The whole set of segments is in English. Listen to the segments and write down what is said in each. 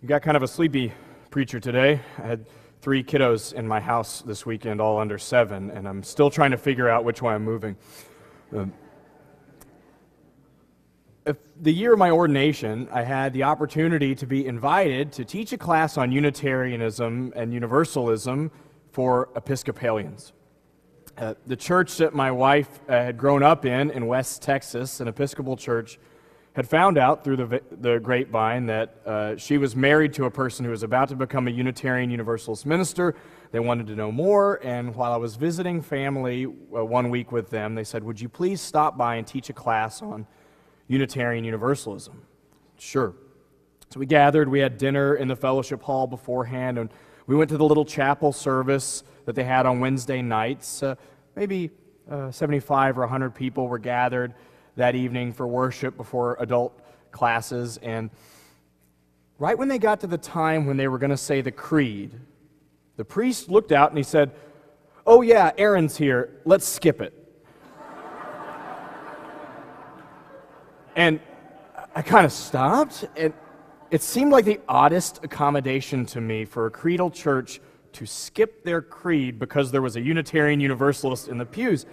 You got kind of a sleepy preacher today. I had 3 kiddos in my house this weekend, all under 7, and I'm still trying to figure out which way I'm moving. The year of my ordination, I had the opportunity to be invited to teach a class on Unitarianism and Universalism for Episcopalians. The church that my wife had grown up in West Texas, an Episcopal church, had found out through the grapevine that she was married to a person who was about to become a Unitarian Universalist minister. They wanted to know more, and while I was visiting family 1 week with them, they said, "Would you please stop by and teach a class on Unitarian Universalism?" Sure. So we gathered, we had dinner in the fellowship hall beforehand, and we went to the little chapel service that they had on Wednesday nights. Maybe 75 or 100 people were gathered that evening for worship before adult classes, and right when they got to the time when they were going to say the creed, the priest looked out and he said, "Oh yeah, Aaron's here, let's skip it." And I kind of stopped, and it seemed like the oddest accommodation to me for a creedal church to skip their creed because there was a Unitarian Universalist in the pews.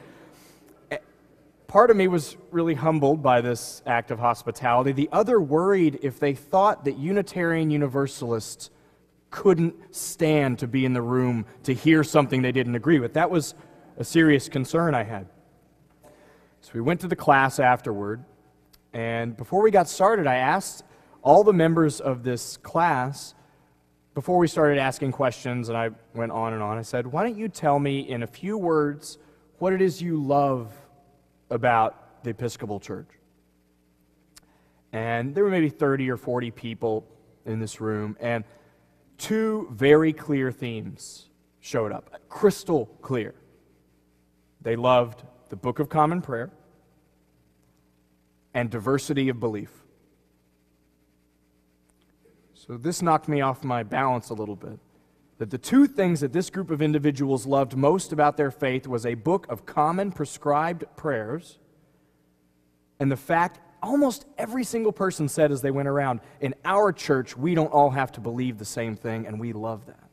Part of me was really humbled by this act of hospitality. The other worried if they thought that Unitarian Universalists couldn't stand to be in the room to hear something they didn't agree with. That was a serious concern I had. So we went to the class afterward, and before we got started, I asked all the members of this class, before we started asking questions, and I went on and on, I said, "Why don't you tell me in a few words what it is you love about the Episcopal Church?" And there were maybe 30 or 40 people in this room, and 2 very clear themes showed up, crystal clear. They loved the Book of Common Prayer and diversity of belief. So this knocked me off my balance a little bit. That the 2 things that this group of individuals loved most about their faith was a book of common prescribed prayers, and the fact almost every single person said as they went around, "In our church, we don't all have to believe the same thing, and we love that."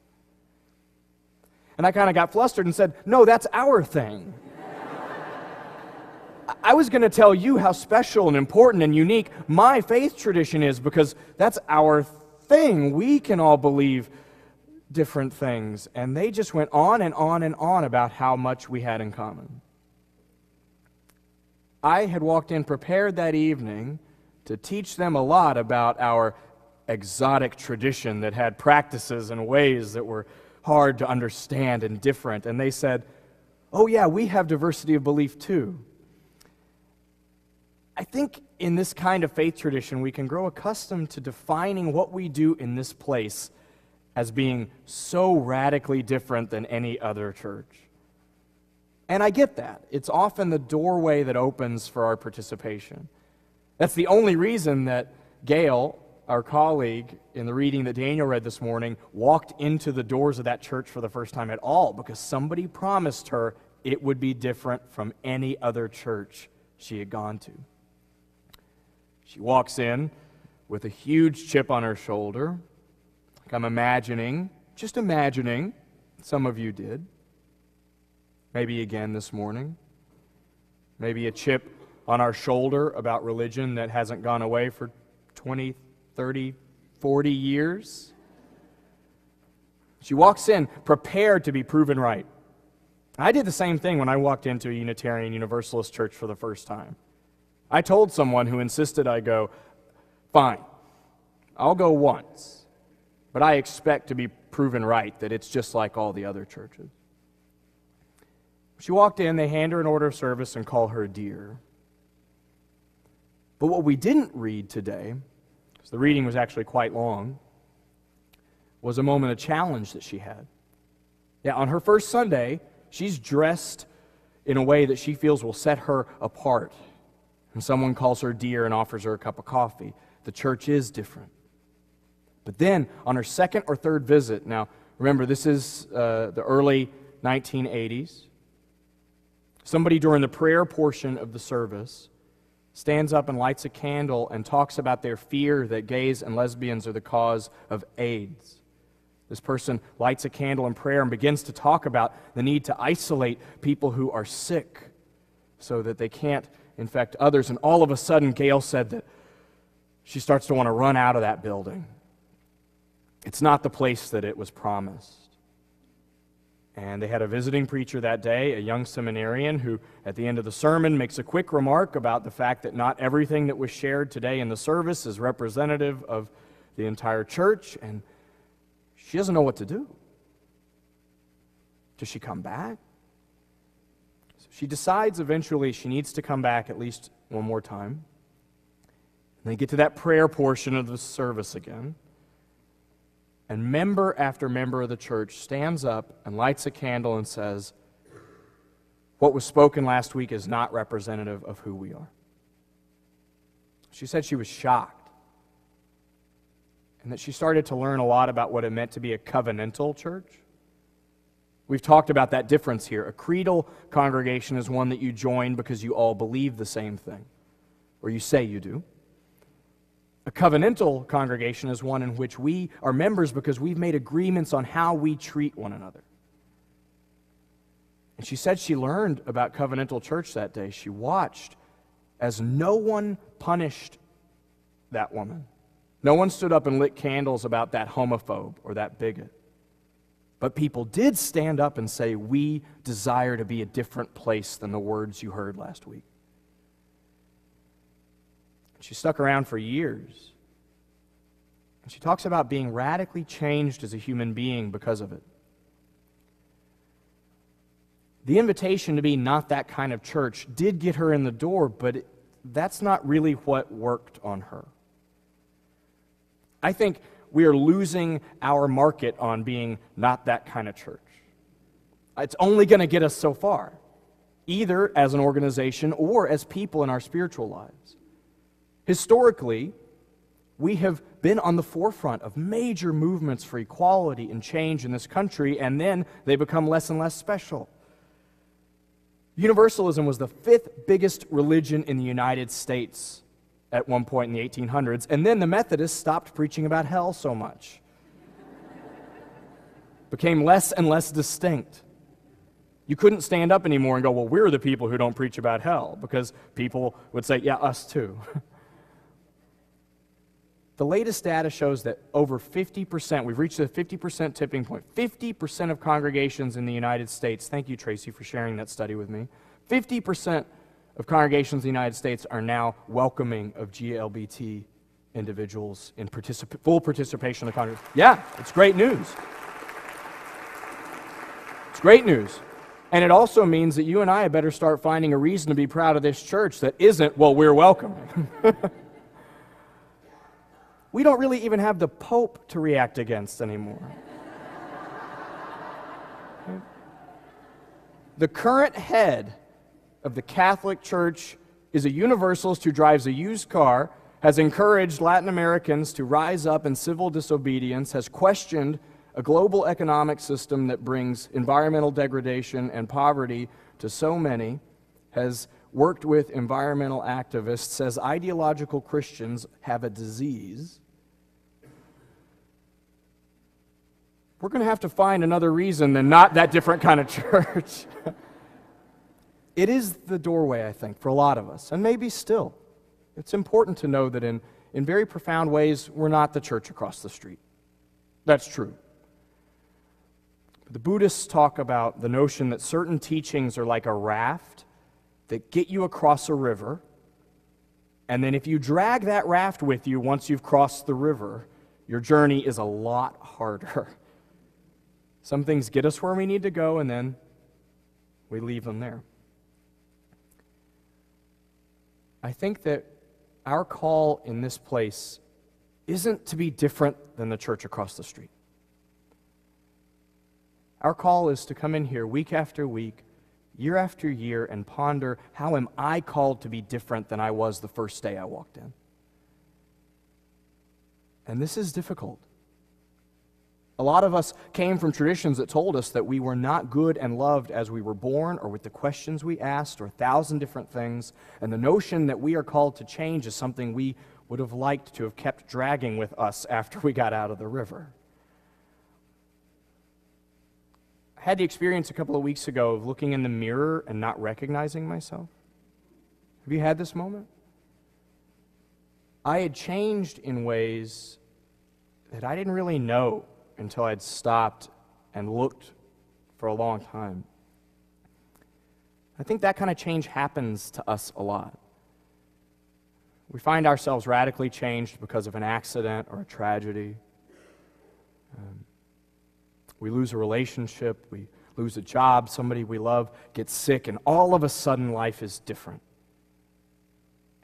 And I kind of got flustered and said, "No, that's our thing." I was going to tell you how special and important and unique my faith tradition is, because that's our thing. We can all believe different things. And they just went on and on and on about how much we had in common. I had walked in prepared that evening to teach them a lot about our exotic tradition that had practices and ways that were hard to understand and different. And they said, "Oh yeah, we have diversity of belief too." I think in this kind of faith tradition, we can grow accustomed to defining what we do in this place as being so radically different than any other church. And I get that. It's often the doorway that opens for our participation. That's the only reason that Gail, our colleague, in the reading that Daniel read this morning, walked into the doors of that church for the first time at all, because somebody promised her it would be different from any other church she had gone to. She walks in with a huge chip on her shoulder, like I'm imagining, just imagining, some of you did. Maybe again this morning. Maybe a chip on our shoulder about religion that hasn't gone away for 20, 30, 40 years. She walks in prepared to be proven right. I did the same thing when I walked into a Unitarian Universalist church for the first time. I told someone who insisted I go, "Fine, I'll go once, but I expect to be proven right, that it's just like all the other churches." She walked in, they hand her an order of service and call her dear. But what we didn't read today, because the reading was actually quite long, was a moment of challenge that she had. Yeah, on her first Sunday, she's dressed in a way that she feels will set her apart. And someone calls her dear and offers her a cup of coffee. The church is different. But then, on her second or third visit, now remember, this is the early 1980s, somebody during the prayer portion of the service stands up and lights a candle and talks about their fear that gays and lesbians are the cause of AIDS. This person lights a candle in prayer and begins to talk about the need to isolate people who are sick so that they can't infect others. And all of a sudden, Gail said that she starts to want to run out of that building. It's not the place that it was promised. And they had a visiting preacher that day, a young seminarian, who at the end of the sermon makes a quick remark about the fact that not everything that was shared today in the service is representative of the entire church, and she doesn't know what to do. Does she come back? So she decides eventually she needs to come back at least one more time. And they get to that prayer portion of the service again. And member after member of the church stands up and lights a candle and says, what was spoken last week is not representative of who we are. She said she was shocked, and that she started to learn a lot about what it meant to be a covenantal church. We've talked about that difference here. A creedal congregation is one that you join because you all believe the same thing, or you say you do. A covenantal congregation is one in which we are members because we've made agreements on how we treat one another. And she said she learned about covenantal church that day. She watched as no one punished that woman. No one stood up and lit candles about that homophobe or that bigot. But people did stand up and say, we desire to be a different place than the words you heard last week. She stuck around for years. And she talks about being radically changed as a human being because of it. The invitation to be not that kind of church did get her in the door, but that's not really what worked on her. I think we are losing our market on being not that kind of church. It's only going to get us so far, either as an organization or as people in our spiritual lives. Historically, we have been on the forefront of major movements for equality and change in this country, and then they become less and less special. Universalism was the 5th biggest religion in the United States at one point in the 1800s, and then the Methodists stopped preaching about hell so much. Became less and less distinct. You couldn't stand up anymore and go, well, we're the people who don't preach about hell, because people would say, yeah, us too. The latest data shows that over 50%, we've reached the 50% tipping point, 50% of congregations in the United States, thank you, Tracy, for sharing that study with me, 50% of congregations in the United States are now welcoming of GLBT individuals in full participation in the congregation. Yeah, it's great news. It's great news. And it also means that you and I had better start finding a reason to be proud of this church that isn't, well, we're welcoming. We don't really even have the Pope to react against anymore. The current head of the Catholic Church is a Universalist who drives a used car, has encouraged Latin Americans to rise up in civil disobedience, has questioned a global economic system that brings environmental degradation and poverty to so many, has worked with environmental activists, says ideological Christians have a disease. We're going to have to find another reason than not that different kind of church. It is the doorway, I think, for a lot of us, and maybe still. It's important to know that in very profound ways, we're not the church across the street. That's true. The Buddhists talk about the notion that certain teachings are like a raft that get you across a river, and then if you drag that raft with you once you've crossed the river, your journey is a lot harder. Some things get us where we need to go, and then we leave them there. I think that our call in this place isn't to be different than the church across the street. Our call is to come in here week after week, year after year, and ponder, how am I called to be different than I was the first day I walked in? And this is difficult. A lot of us came from traditions that told us that we were not good and loved as we were born, or with the questions we asked, or 1,000 different things. And the notion that we are called to change is something we would have liked to have kept dragging with us after we got out of the river. I had the experience a couple of weeks ago of looking in the mirror and not recognizing myself. Have you had this moment? I had changed in ways that I didn't really know until I'd stopped and looked for a long time. I think that kind of change happens to us a lot. We find ourselves radically changed because of an accident or a tragedy. We lose a relationship, we lose a job, somebody we love gets sick, and all of a sudden life is different.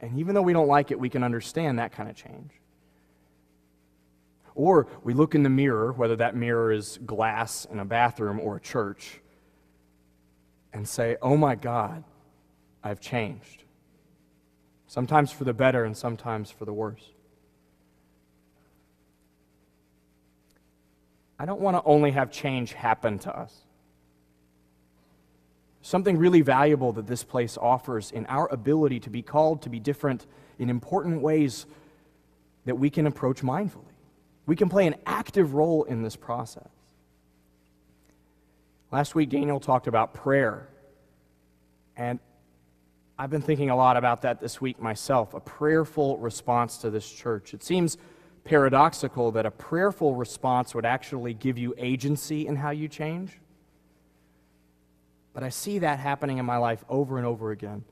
And even though we don't like it, we can understand that kind of change. Or we look in the mirror, whether that mirror is glass in a bathroom or a church, and say, oh my God, I've changed. Sometimes for the better and sometimes for the worse. I don't want to only have change happen to us. Something really valuable that this place offers in our ability to be called to be different in important ways that we can approach mindfully. We can play an active role in this process. Last week, Daniel talked about prayer, and I've been thinking a lot about that this week myself, a prayerful response to this church. It seems paradoxical that a prayerful response would actually give you agency in how you change, but I see that happening in my life over and over again.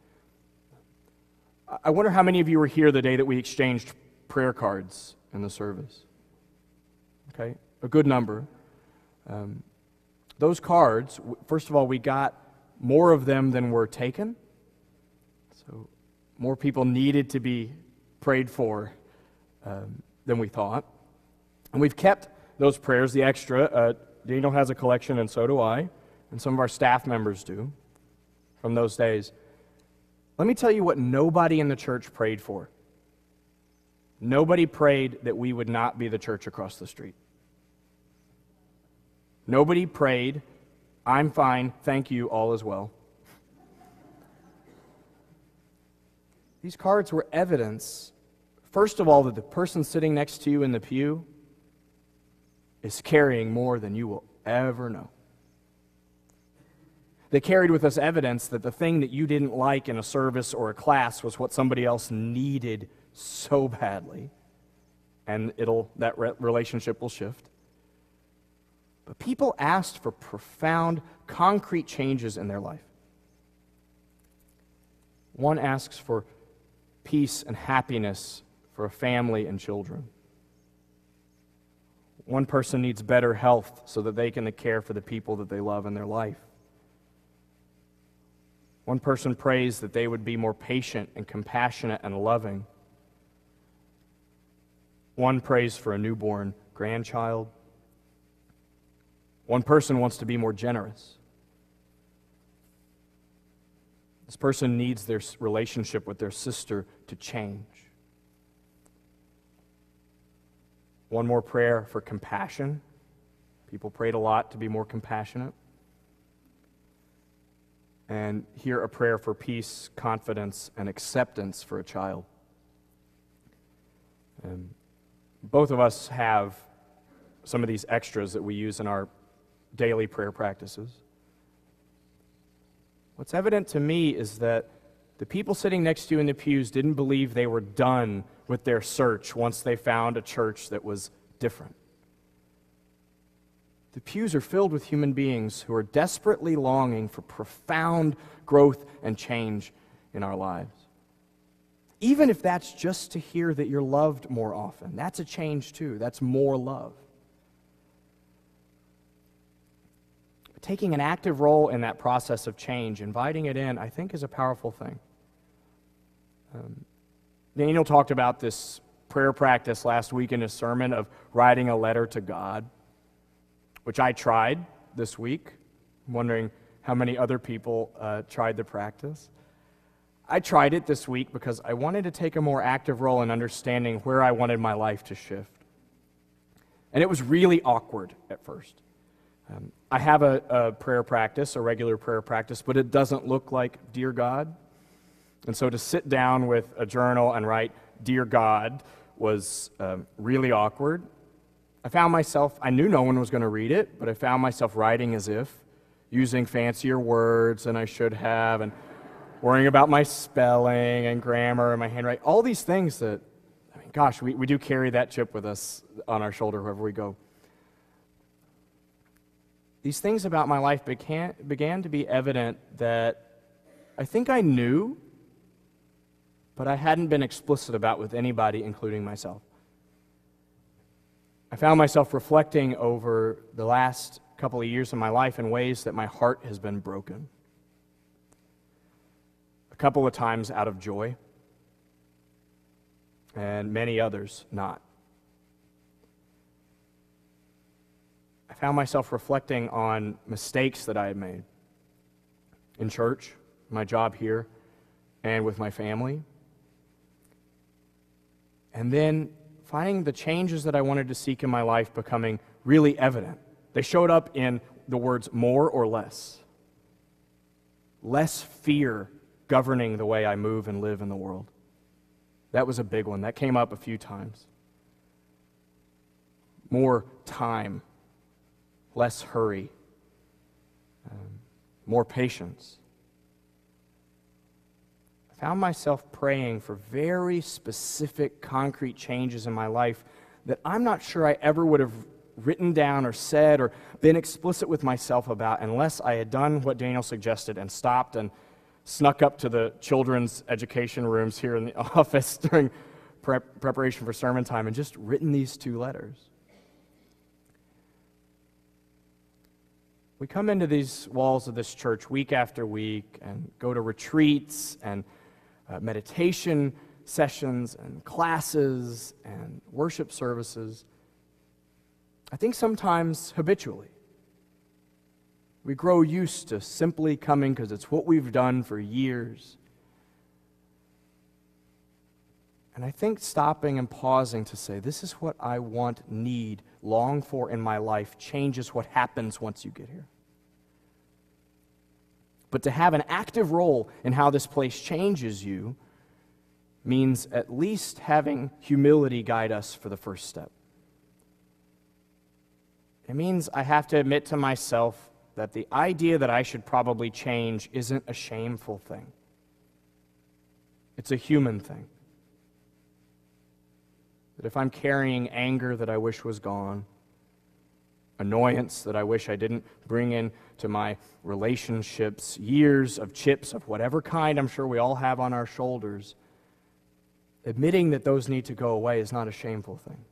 I wonder how many of you were here the day that we exchanged prayer cards in the service. Okay, a good number. Those cards, first of all, we got more of them than were taken. So more people needed to be prayed for than we thought. And we've kept those prayers, the extra. Daniel has a collection, and so do I, and some of our staff members do, from those days. Let me tell you what nobody in the church prayed for. Nobody prayed that we would not be the church across the street. Nobody prayed, I'm fine, thank you, all is well. These cards were evidence, first of all, that the person sitting next to you in the pew is carrying more than you will ever know. They carried with us evidence that the thing that you didn't like in a service or a class was what somebody else needed so badly, and that relationship will shift. But people asked for profound, concrete changes in their life. One asks for peace and happiness for a family and children. One person needs better health so that they can care for the people that they love in their life. One person prays that they would be more patient and compassionate and loving. One prays for a newborn grandchild. One person wants to be more generous. This person needs their relationship with their sister to change. One more prayer for compassion. People prayed a lot to be more compassionate. And here a prayer for peace, confidence, and acceptance for a child. Both of us have some of these extras that we use in our daily prayer practices. What's evident to me is that the people sitting next to you in the pews didn't believe they were done with their search once they found a church that was different. The pews are filled with human beings who are desperately longing for profound growth and change in our lives. Even if that's just to hear that you're loved more often, that's a change too. That's more love. Taking an active role in that process of change, inviting it in, I think is a powerful thing. Daniel talked about this prayer practice last week in his sermon of writing a letter to God, which I tried this week. I'm wondering how many other people tried the practice. I tried it this week because I wanted to take a more active role in understanding where I wanted my life to shift. And it was really awkward at first. I have a prayer practice, a regular prayer practice, but it doesn't look like Dear God. And so to sit down with a journal and write Dear God was really awkward. I knew no one was going to read it, but I found myself writing as if, using fancier words than I should have, and worrying about my spelling and grammar and my handwriting, all these things that, gosh, we do carry that chip with us on our shoulder wherever we go. These things about my life began to be evident that I think I knew, but I hadn't been explicit about with anybody, including myself. I found myself reflecting over the last couple of years of my life in ways that my heart has been broken. A couple of times out of joy, and many others not. I found myself reflecting on mistakes that I had made in church, my job here, and with my family. And then finding the changes that I wanted to seek in my life becoming really evident. They showed up in the words more or less. Less fear governing the way I move and live in the world. That was a big one. That came up a few times. More time. Less hurry. More patience. I found myself praying for very specific, concrete changes in my life that I'm not sure I ever would have written down or said or been explicit with myself about unless I had done what Daniel suggested and stopped and snuck up to the children's education rooms here in the office during preparation for sermon time and just written these 2 letters. We come into these walls of this church week after week and go to retreats and meditation sessions and classes and worship services. I think sometimes habitually. We grow used to simply coming because it's what we've done for years. And I think stopping and pausing to say, this is what I want, need, long for in my life changes what happens once you get here. But to have an active role in how this place changes you means at least having humility guide us for the first step. It means I have to admit to myself that the idea that I should probably change isn't a shameful thing. It's a human thing. That if I'm carrying anger that I wish was gone, annoyance that I wish I didn't bring into my relationships, years of chips of whatever kind I'm sure we all have on our shoulders, admitting that those need to go away is not a shameful thing.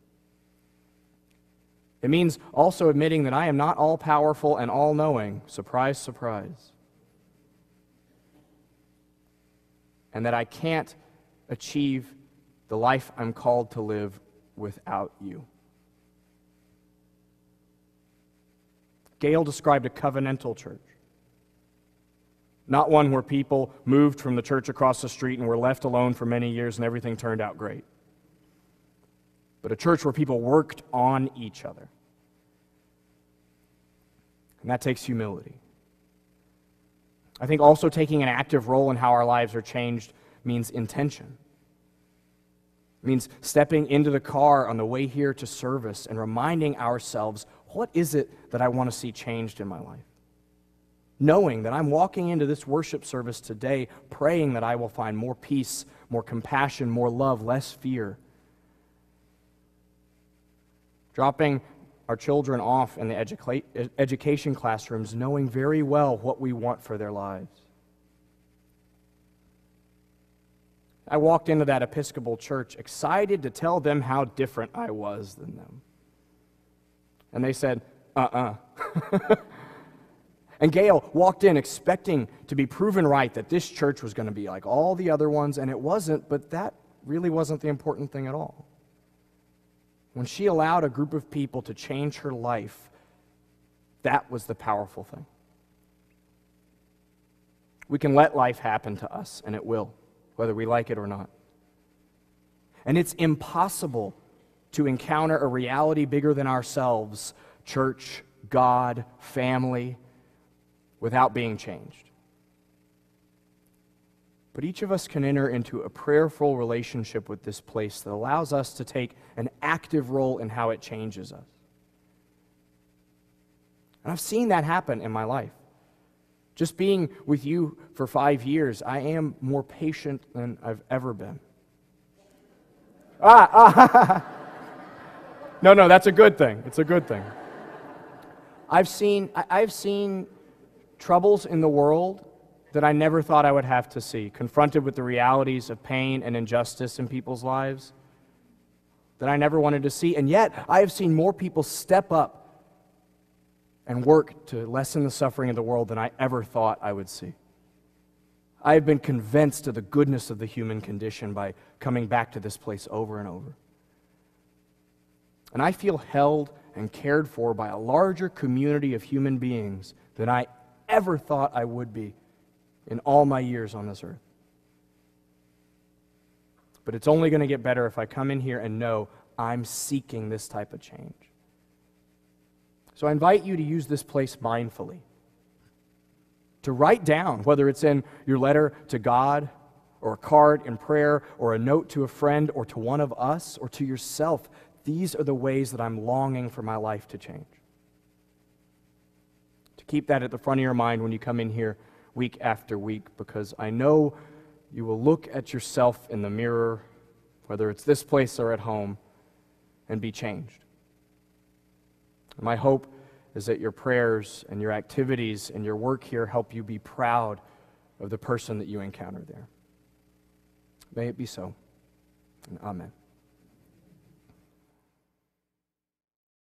It means also admitting that I am not all-powerful and all-knowing, surprise, surprise, and that I can't achieve the life I'm called to live without you. Gail described a covenantal church, not one where people moved from the church across the street and were left alone for many years and everything turned out great, but a church where people worked on each other. And that takes humility. I think also taking an active role in how our lives are changed means intention. It means stepping into the car on the way here to service and reminding ourselves, what is it that I want to see changed in my life? Knowing that I'm walking into this worship service today praying that I will find more peace, more compassion, more love, less fear. Dropping our children off in the education classrooms knowing very well what we want for their lives. I walked into that Episcopal church excited to tell them how different I was than them. And they said, And Gail walked in expecting to be proven right that this church was going to be like all the other ones, and it wasn't, but that really wasn't the important thing at all. When she allowed a group of people to change her life, that was the powerful thing. We can let life happen to us, and it will, whether we like it or not. And it's impossible to encounter a reality bigger than ourselves, church, God, family, without being changed. But each of us can enter into a prayerful relationship with this place that allows us to take an active role in how it changes us. And I've seen that happen in my life. Just being with you for 5 years, I am more patient than I've ever been. No, that's a good thing. It's a good thing. I've seen troubles in the world that I never thought I would have to see, confronted with the realities of pain and injustice in people's lives that I never wanted to see. And yet, I have seen more people step up and work to lessen the suffering of the world than I ever thought I would see. I have been convinced of the goodness of the human condition by coming back to this place over and over. And I feel held and cared for by a larger community of human beings than I ever thought I would be in all my years on this earth. But it's only going to get better if I come in here and know I'm seeking this type of change. So I invite you to use this place mindfully. To write down, whether it's in your letter to God, or a card in prayer, or a note to a friend, or to one of us, or to yourself, these are the ways that I'm longing for my life to change. To keep that at the front of your mind when you come in here week after week, because I know you will look at yourself in the mirror, whether it's this place or at home, and be changed. My hope is that your prayers and your activities and your work here help you be proud of the person that you encounter there. May it be so. And amen.